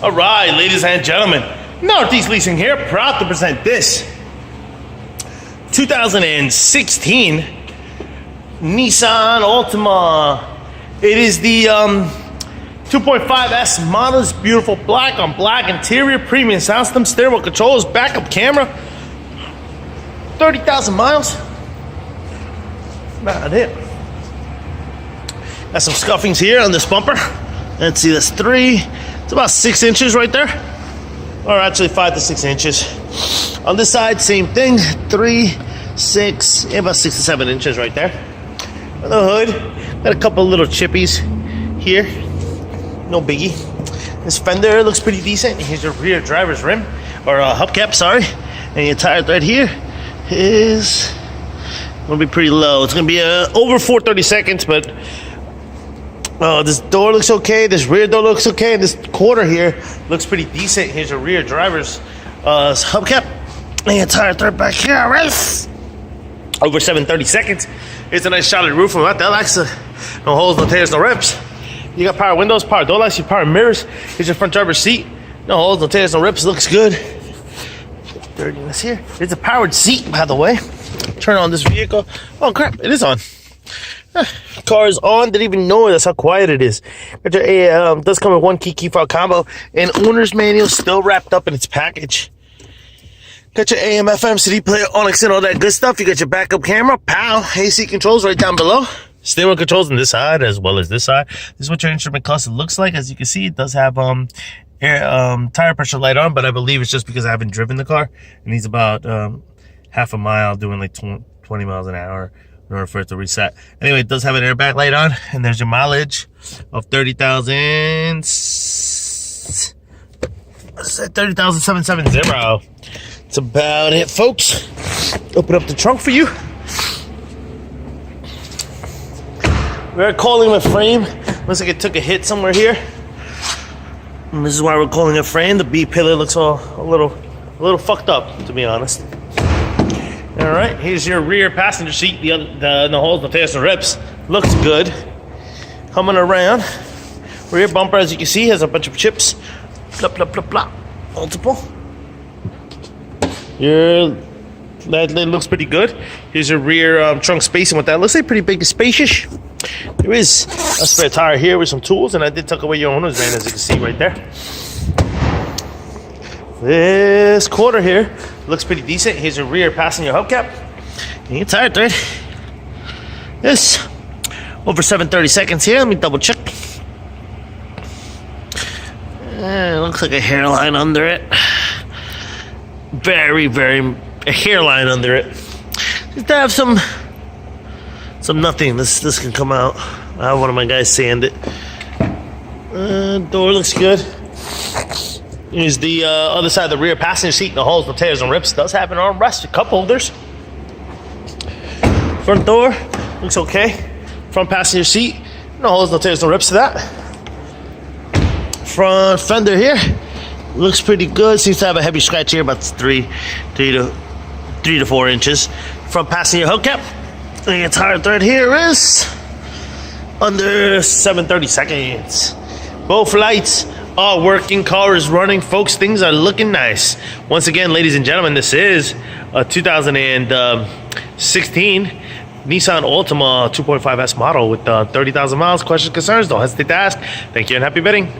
All right, ladies and gentlemen, Northeast Leasing here, proud to present this 2016 Nissan Altima. It is the 2.5S model. It's beautiful black on black interior, premium sound system, stereo controls, backup camera, 30,000 miles. About it. Got some scuffings here on this bumper. Let's see, that's 3. It's about 6 inches right there, or actually 5 to 6 inches. On this side, same thing, 3, 6, about 6 to 7 inches right there. On the hood, got a couple little chippies here, no biggie. This fender looks pretty decent. Here's your rear driver's rim, or hubcap, sorry. And your tire thread here is gonna be pretty low. It's gonna be over 4/32, but this door looks okay, this rear door looks okay, and this quarter here looks pretty decent. Here's your rear driver's hubcap. And your tire thread back here, right? Over 7/32. It's a nice solid roof from that. That likes no holes, no tears, no rips. You got power windows, power door locks, your power mirrors. Here's your front driver's seat. No holes, no tears, no rips. Looks good. Dirtiness here. It's a powered seat, by the way. Turn on this vehicle. Oh crap, it is on. Car is on, didn't even know it. That's how quiet it is. Got your does come with one key fob combo and owner's manual still wrapped up in its package. Got your AM, FM, CD player, Onyx, and all that good stuff. You got your backup camera, POW, AC controls right down below. Steering controls on this side as well as this side. This is what your instrument cluster looks like. As you can see, it does have tire pressure light on, but I believe it's just because I haven't driven the car. It needs about half a mile doing like 20 miles an hour in order for it to reset. Anyway, it does have an airbag light on, and there's your mileage of 30,000. 30,770. That's about it, folks. Open up the trunk for you. We're calling a frame. Looks like it took a hit somewhere here. And this is why we're calling it a frame. The B pillar looks a little fucked up, to be honest. All right, here's your rear passenger seat. The holes, the tears, the rips. Looks good. Coming around. Rear bumper, as you can see, has a bunch of chips. Blah, blah, blah, blah. Multiple. That looks pretty good. Here's your rear trunk spacing with that. Looks like pretty big and spacious. There is a spare tire here with some tools, and I did tuck away your owner's van, as you can see right there. This quarter here looks pretty decent. Here's your rear passenger hubcap and your tire thread. This over 7/32 here. Let me double check. It looks like a hairline under it. Very a hairline under it. Just to have some nothing. This can come out. I have one of my guys sand it. Door looks good. Here's the other side of the rear passenger seat. No holes, no tears, no rips. Does have an armrest, cup holders. Front door looks okay. Front passenger seat. No holes, no tears, no rips to that. Front fender here looks pretty good. Seems to have a heavy scratch here, about 3 to 4 inches. Front passenger hubcap. And your tire thread here is under 7/32. Both lights are working. Car is running, folks. Things are looking nice. Once again, ladies and gentlemen, this is a 2016 Nissan Altima 2.5S model with 30,000 miles. Questions, concerns, don't hesitate to ask. Thank you and happy bidding.